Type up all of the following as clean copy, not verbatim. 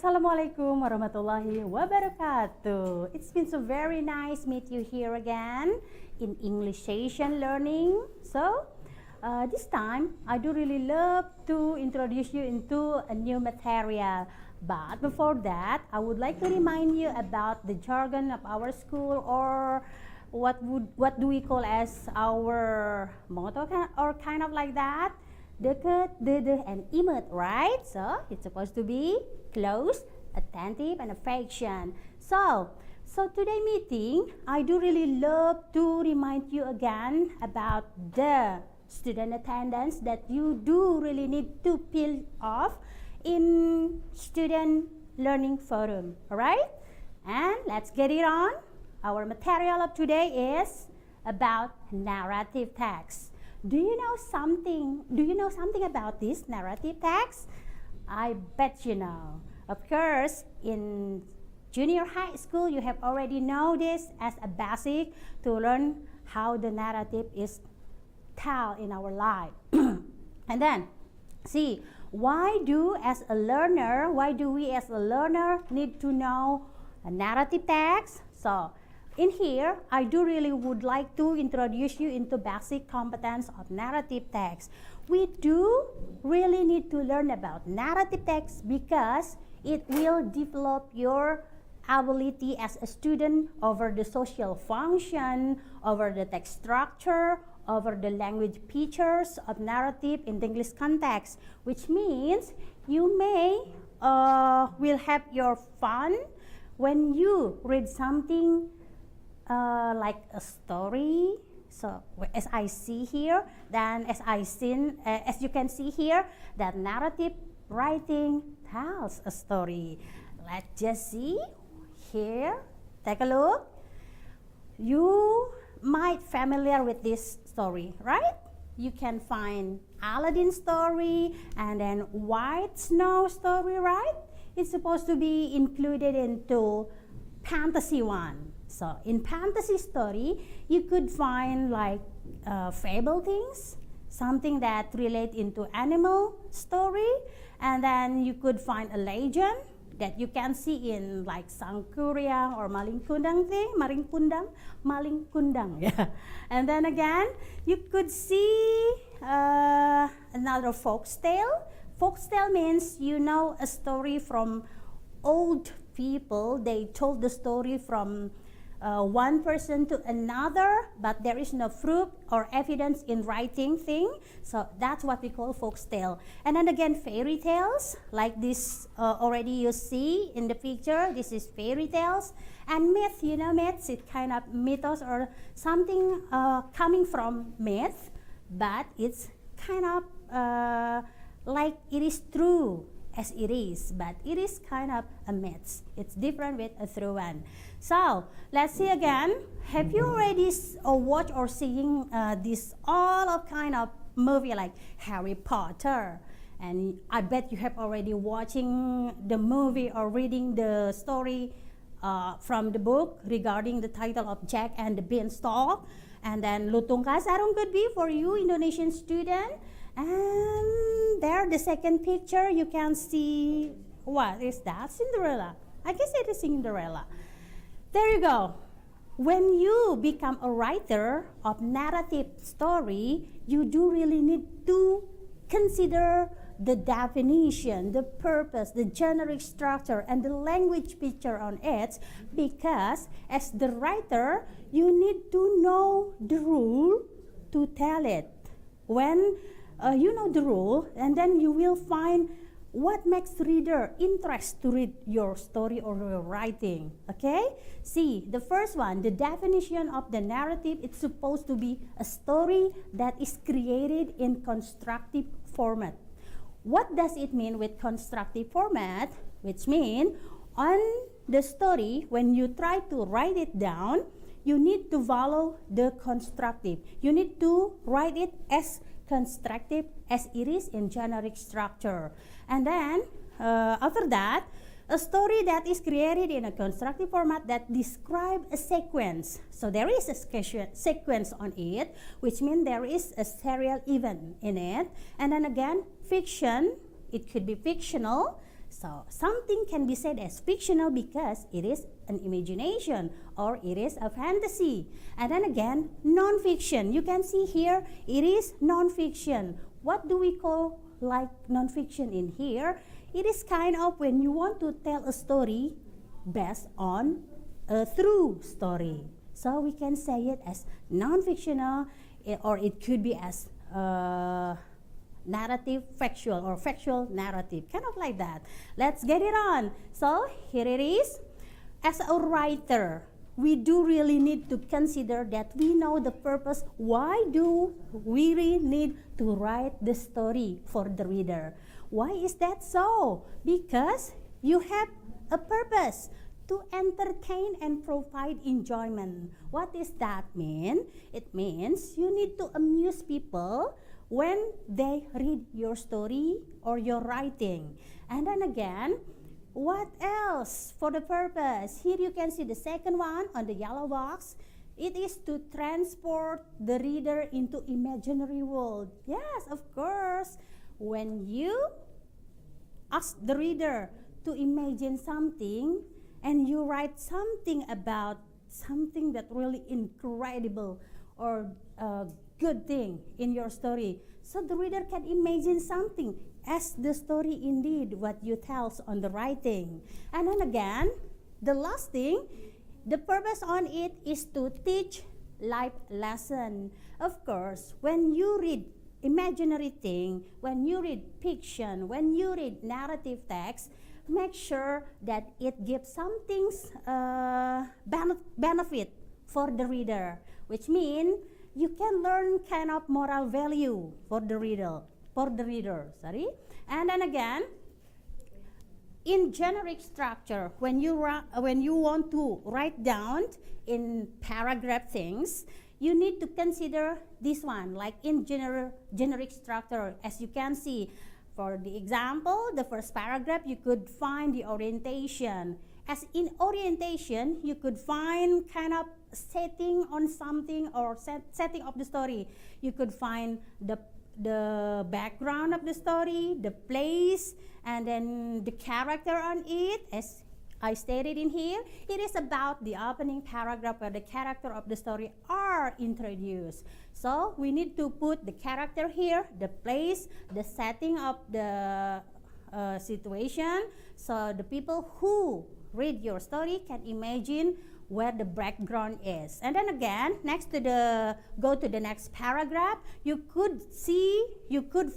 Assalamualaikum warahmatullahi wabarakatuh. It's been so very nice meet you here again in English session learning. So this time I do really love to introduce you into a new material. But before that, I would like to remind you about the jargon of our school, or what do we call as our motto, or kind of like that. Deket, dede, and imut, right? So it's supposed to be close, attentive, and affection. So today meeting, I do really love to remind you again about the student attendance that you do really need to peel off in student learning forum. All right? And let's get it on. Our material of today is about narrative text. Do you know something about this narrative text? I bet you know. Of course, in junior high school, you have already know this as a basic to learn how the narrative is told in our life. And then, see, why do we as a learner need to know a narrative text? So, in here, I do really would like to introduce you into basic competence of narrative text. We do really need to learn about narrative text because it will develop your ability as a student over the social function, over the text structure, over the language features of narrative in the English context, which means you may will have your fun when you read something like a story. So as I see here, then as you can see here, that narrative writing tells a story. Let's just see here. Take a look. You might familiar with this story, right? You can find Aladdin story and then White Snow story, right? It's supposed to be included into fantasy one. So in fantasy story, you could find like fable things, something that relate into animal story, and then you could find a legend that you can see in like Sangkuriang or Malingkundang thing, Malingkundang, yeah. And then again, you could see another folktale. Folktale means a story from old people. They told the story from one person to another, but there is no proof or evidence in writing thing. So that's what we call folktale. And then again, fairy tales, like this already you see in the picture. This is fairy tales. And myth, myths, it kind of mythos or something coming from myth, but it's kind of like it is true as it is, but it is kind of a myth. It's different with a true one. So let's see again. Have you already watched or seen this all of kind of movie like Harry Potter? And I bet you have already watching the movie or reading the story from the book regarding the title of Jack and the Beanstalk. And then Lutung Kasarung could be for you Indonesian student. And there, the second picture, you can see, what is that? Cinderella. I guess it is Cinderella. There you go. When you become a writer of narrative story, you do really need to consider the definition, the purpose, the generic structure, and the language picture on it, because as the writer, you need to know the rule to tell it. When you know the rule, and then you will find what makes the reader interest to read your story or your writing. Okay? See, the first one, the definition of the narrative, it's supposed to be a story that is created in constructive format. What does it mean with constructive format? Which means on the story, when you try to write it down, you need to follow the constructive. You need to write it as constructive as it is in generic structure. And then after that, a story that is created in a constructive format that describes a sequence. So there is a sequence on it, which means there is a serial event in it. And then again, fiction, it could be fictional, So something can be said as fictional because it is an imagination or it is a fantasy. And then again, non-fiction. You can see here it is non-fiction. What do we call like non-fiction in here? It is kind of when you want to tell a story based on a true story. So we can say it as non-fictional, or it could be as narrative factual or factual narrative, kind of like that. Let's get it on. So here it is. As a writer, we do really need to consider that we know the purpose. Why do we really need to write the story for the reader? Why is that so? Because you have a purpose to entertain and provide enjoyment. What does that mean? It means you need to amuse people when they read your story or your writing. And then again, what else for the purpose? Here you can see the second one on the yellow box. It is to transport the reader into imaginary world. Yes, of course. When you ask the reader to imagine something and you write something about something that really incredible or good thing in your story, so the reader can imagine something as the story indeed what you tells on the writing. And then again, the last thing, the purpose on it is to teach life lesson. Of course, when you read imaginary thing, when you read fiction, when you read narrative text, make sure that it gives something benefit for the reader, which means you can learn kind of moral value for the reader. And then again, in generic structure, when you want to write down in paragraph things, you need to consider this one, like in generic structure. As you can see, for the example, the first paragraph, you could find the orientation. As in orientation, you could find kind of setting on something or setting of the story. You could find the background of the story, the place, and then the character on it. As I stated in here, it is about the opening paragraph where the character of the story are introduced. So we need to put the character here, the place, the setting of the situation, so the people who read your story can imagine where the background is. And then again, go to the next paragraph, you could see, you could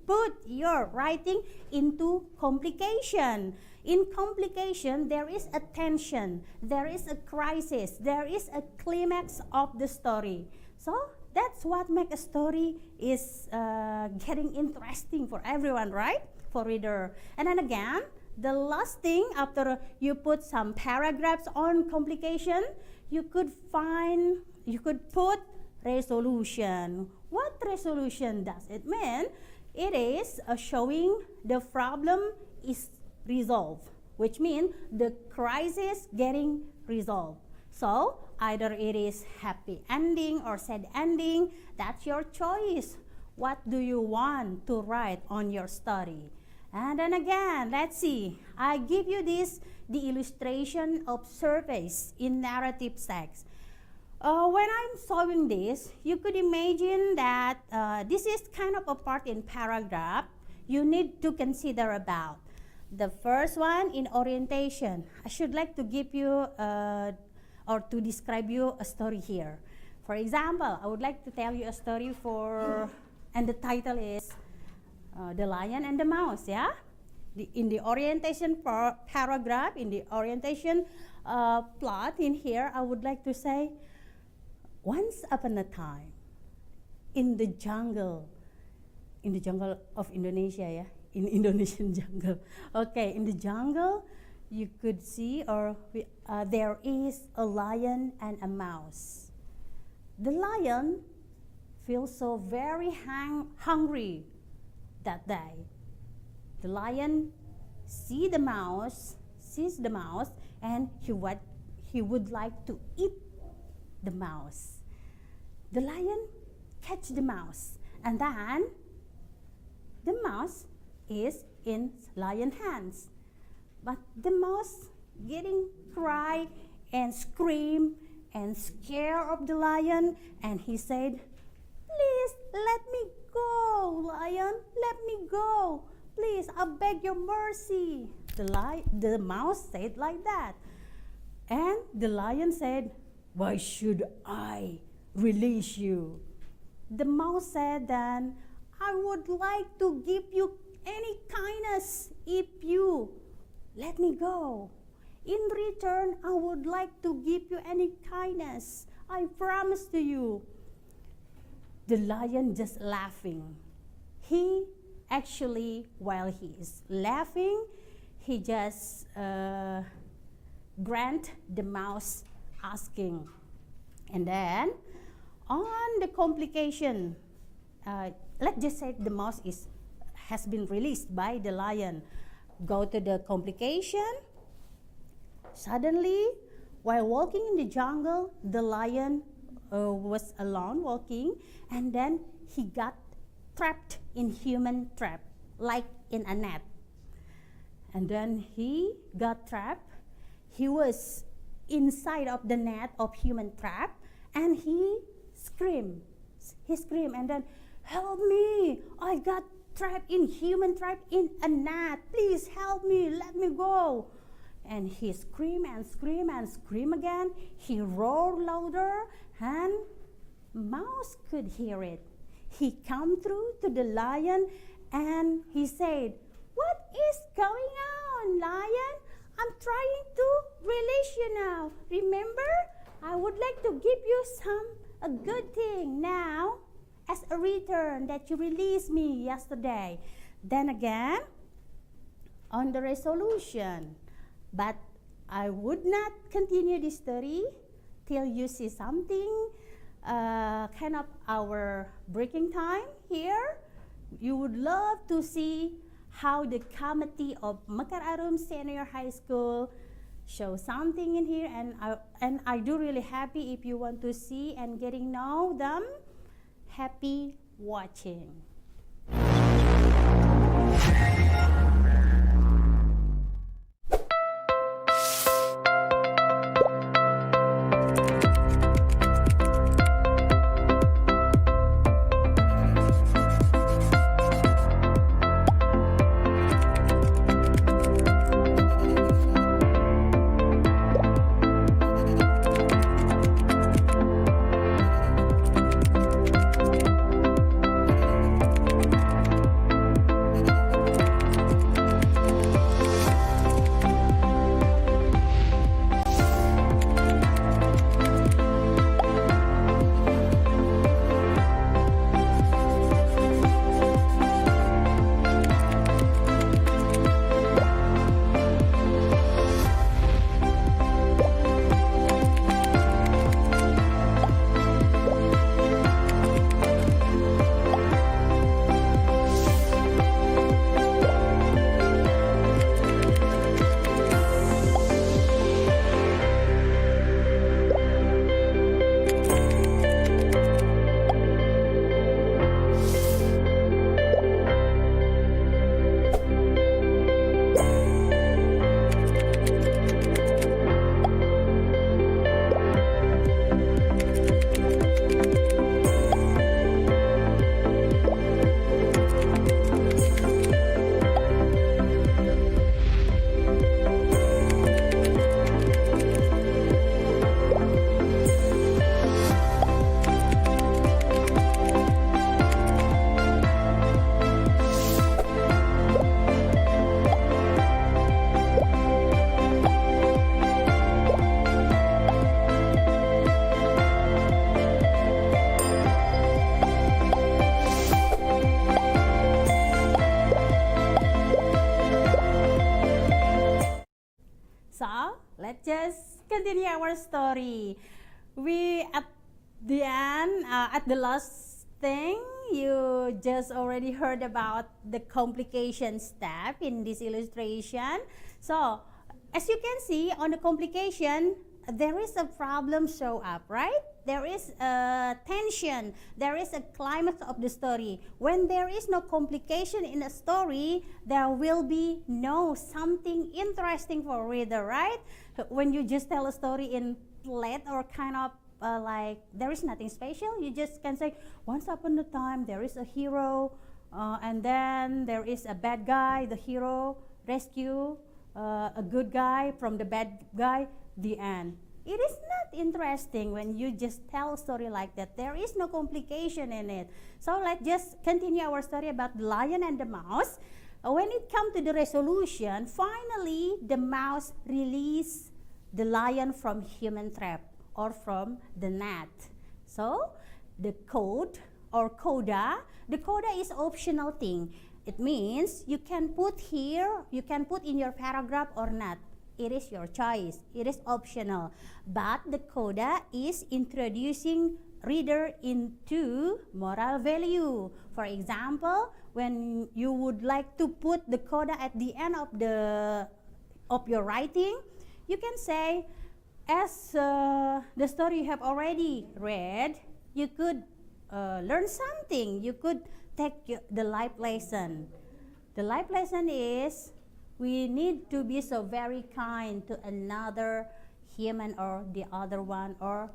put your writing into complication. In complication, there is a tension, there is a crisis, there is a climax of the story. So that's what makes a story is getting interesting for everyone, right? For reader. And then again, the last thing, after you put some paragraphs on complication, you could put resolution. What resolution does it mean? It is showing the problem is resolved, which means the crisis getting resolved. So either it is happy ending or sad ending, that's your choice. What do you want to write on your story? And then again, let's see. I give you the illustration of surface in narrative text. When I'm showing this, you could imagine that this is kind of a part in paragraph you need to consider about. The first one in orientation. I should like to give you or to describe you a story here. For example, I would like to tell you a story and the title is The Lion and the Mouse, yeah? In the orientation paragraph, in the orientation plot in here, I would like to say, once upon a time, in the jungle of Indonesia, yeah? In Indonesian jungle. Okay, in the jungle, you could see there is a lion and a mouse. The lion feels so very hungry that day. The lion sees the mouse, and he would like to eat the mouse. The lion catch the mouse, and then the mouse is in lion hands. But the mouse getting cry and scream and scare of the lion, and he said, "Please let me go, lion, let me go. Please, I beg your mercy." The mouse said like that. And the lion said, "Why should I release you?" The mouse said then, "I would like to give you any kindness if you let me go. In return, I would like to give you any kindness. I promise to you." The lion just laughing. He actually, while he is laughing, he just grant the mouse asking. And then on the complication, let's just say the mouse has been released by the lion. Go to the complication. Suddenly, while walking in the jungle, the lion was alone walking, and then he got trapped in human trap, like in a net. And then he got trapped. He was inside of the net of human trap, and he screamed. He screamed, and then, "Help me! I got trapped in human trap in a net. Please help me! Let me go!" And he screamed and screamed and screamed again. He roared louder, and mouse could hear it. He come through to the lion, and he said, "What is going on, lion? I'm trying to release you now. Remember, I would like to give you a good thing now as a return that you released me yesterday." Then again, on the resolution. But I would not continue this story till you see something kind of our breaking time here. You would love to see how the committee of Mekar Arum Senior High School show something in here, and I do really happy if you want to see and getting know them. Happy watching. Let's just continue our story. We at the end, at the last thing, you just already heard about the complication step in this illustration. So, as you can see on the complication, there is a problem show up, right? There is a tension, there is a climax of the story. When there is no complication in a story, there will be no something interesting for reader, right? When you just tell a story in flat or kind of like there is nothing special, you just can say, once upon a time there is a hero, and then there is a bad guy, the hero rescue a good guy from the bad guy, the end. It is not interesting when you just tell a story like that. There is no complication in it. So let's just continue our story about the lion and the mouse. When it comes to the resolution, finally the mouse released the lion from human trap or from the net. So the code or coda, the coda is optional thing. It means you can put here, you can put in your paragraph or not. It is your choice. It is optional. But the coda is introducing reader into moral value. For example, when you would like to put the coda at the end of your writing, you can say, as the story you have already read, you could learn something. You could take the life lesson. The life lesson is we need to be so very kind to another human or the other one or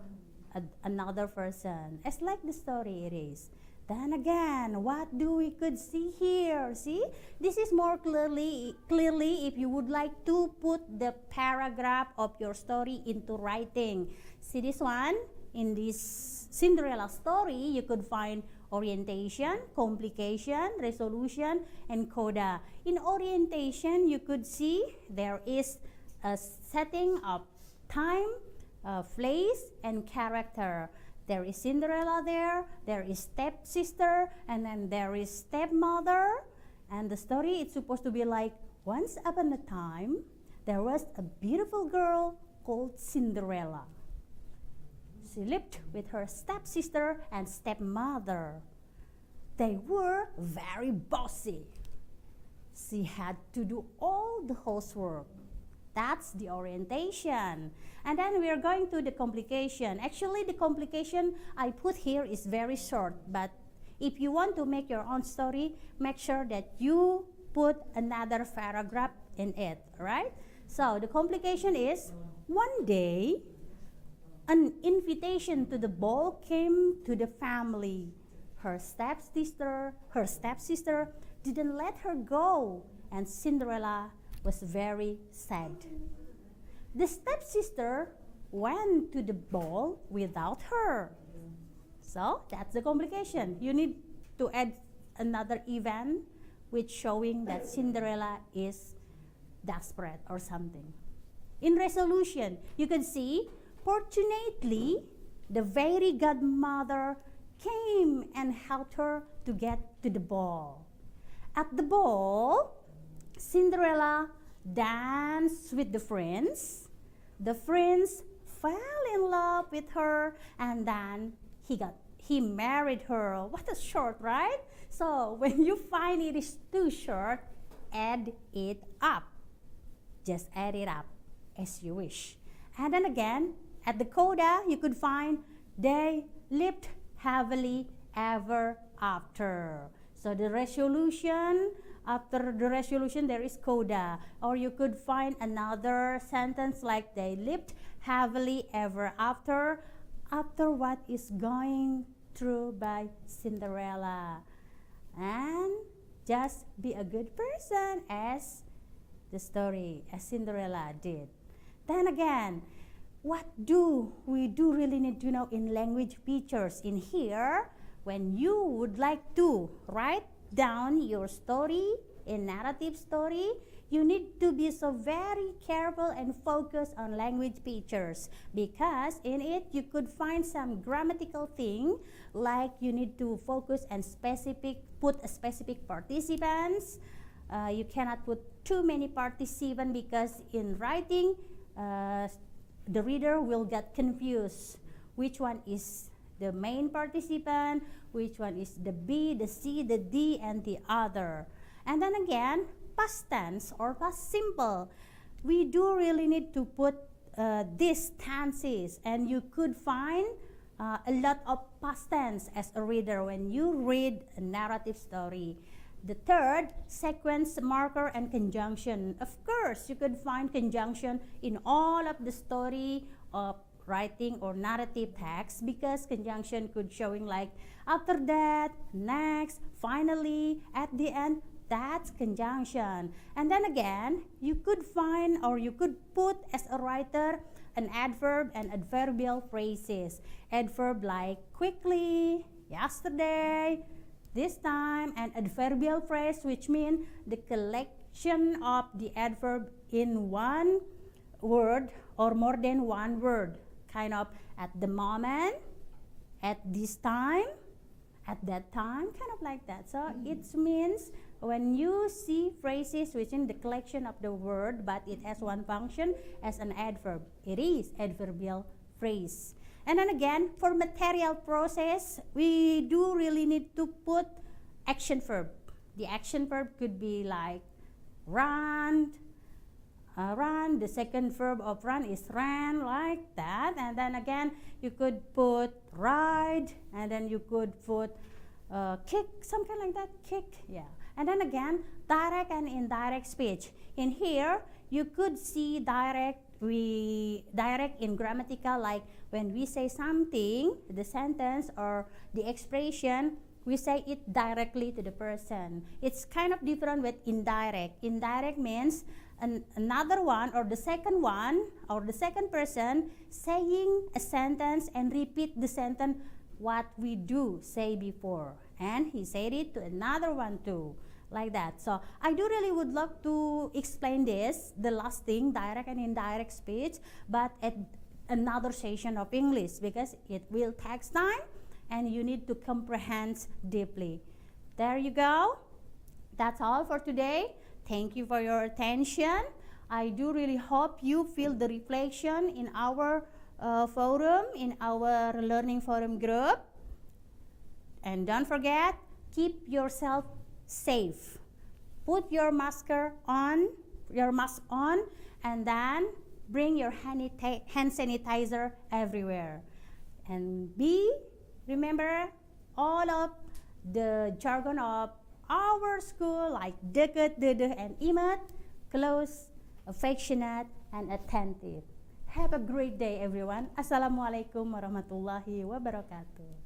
another person. It's like the story it is. Then again, what do we could see here? See, this is more clearly if you would like to put the paragraph of your story into writing. See this one? In this Cinderella story, you could find orientation, complication, resolution, and coda. In orientation, you could see there is a setting of time, place, and character. There is Cinderella there is stepsister, and then there is stepmother. And the story is supposed to be like, once upon a time, there was a beautiful girl called Cinderella. She lived with her stepsister and stepmother. They were very bossy. She had to do all the housework. That's the orientation. And then we are going to the complication. Actually, the complication I put here is very short, but if you want to make your own story, make sure that you put another paragraph in it, right? So the complication is, one day, an invitation to the ball came to the family. Her stepsister didn't let her go, and Cinderella was very sad. The stepsister went to the ball without her. So that's the complication. You need to add another event which showing that Cinderella is desperate or something. In resolution, you can see, fortunately, the fairy godmother came and helped her to get to the ball. At the ball, Cinderella danced with the friends. The friends fell in love with her, and then he married her. What a short, right? So when you find it is too short, add it up. Just add it up as you wish. And then again, at the coda, you could find they lived happily ever after. So the resolution, after the resolution, there is coda. Or you could find another sentence like they lived happily ever after what is going through by Cinderella. And just be a good person as the story, as Cinderella did. Then again, what do we really need to know in language features? In here, when you would like to write down your story, a narrative story, you need to be so very careful and focus on language features, because in it you could find some grammatical thing, like you need to focus and put a specific participants. You cannot put too many participants, because in writing, the reader will get confused. Which one is the main participant? Which one is the B, the C, the D, and the other? And then again, past tense or past simple. We do really need to put these tenses, and you could find a lot of past tense as a reader when you read a narrative story. The third, sequence, marker, and conjunction. Of course, you could find conjunction in all of the story of writing or narrative text, because conjunction could showing like after that, next, finally, at the end. That's conjunction. And then again, you could find or you could put as a writer an adverb and adverbial phrases. Adverb like quickly, yesterday, this time, and adverbial phrase, which mean the collection of the adverb in one word or more than one word, kind of at the moment, at this time, at that time, kind of like that. So it means when you see phrases within the collection of the word, but it has one function as an adverb, it is adverbial phrase. And then again, for material process, we do really need to put action verb. The action verb could be like run, run. The second verb of run is ran, like that. And then again, you could put ride, and then you could put kick, something like that, kick, yeah. And then again, direct and indirect speech. In here, you could see direct in grammatical, like when we say something, the sentence or the expression, we say it directly to the person. It's kind of different with indirect. Indirect means another one or the second one or the second person saying a sentence and repeat the sentence what we do say before, and he said it to another one too, like that. So I do really would love to explain this, the last thing, direct and indirect speech, but at another session of English, because it will take time and you need to comprehend deeply. There you go. That's all for today. Thank you for your attention. I do really hope you feel the reflection in our forum, in our learning forum group. And don't forget, keep yourself safe. Put your mask on, and then bring your hand sanitizer everywhere. And remember all of the jargon of our school, like deket, dede, and imet, close, affectionate, and attentive. Have a great day, everyone. Assalamualaikum warahmatullahi wabarakatuh.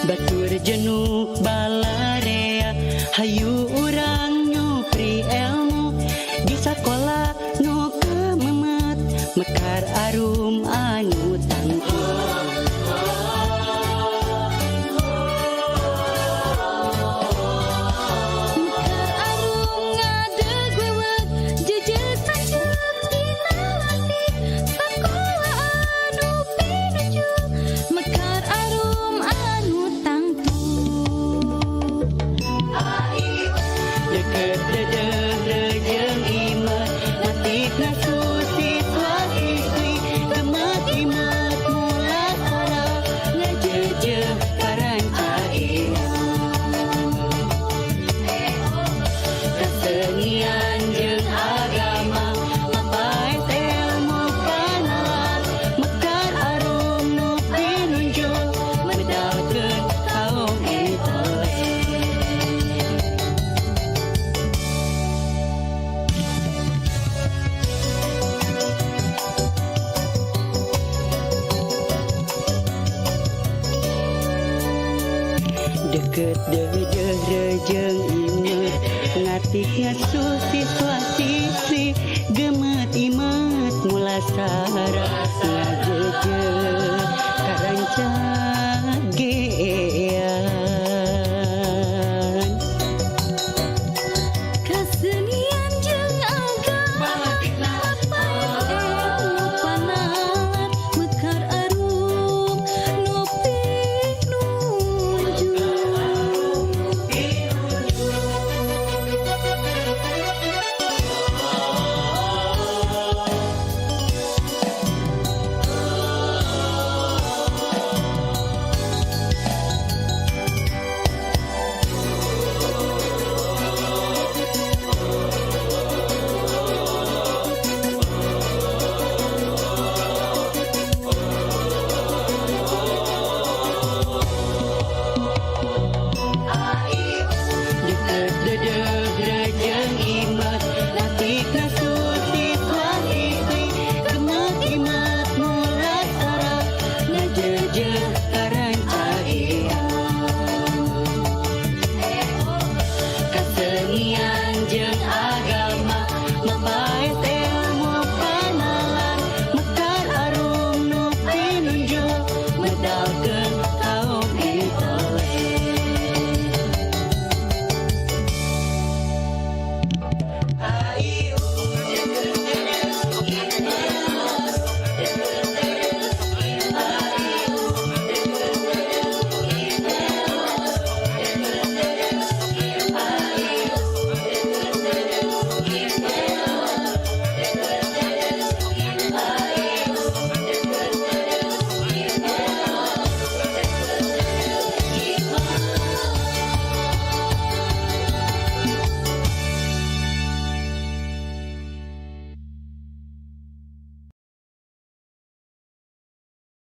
Batur jenuh balarea, hayu urang nyupri ilmu, di sekolah nu kememet, mekar arum anu tangguh. Mekar arum ngadeg weweg, jejer tancep dinawati, sekolah anu pinuju, mekar arum anu deket dedeh rejeng imet, natik nasu siswa siswi, gemet imet mula sekolah, ngejejeh karanca kesenian jeung agama, mapai ilmu kanalat, mekar arum nu pinunjuk, medalkeun kaum intelek. Deket dejeh rejeng imet ngatik ngasuh siswa siswi gemet imet mula sarang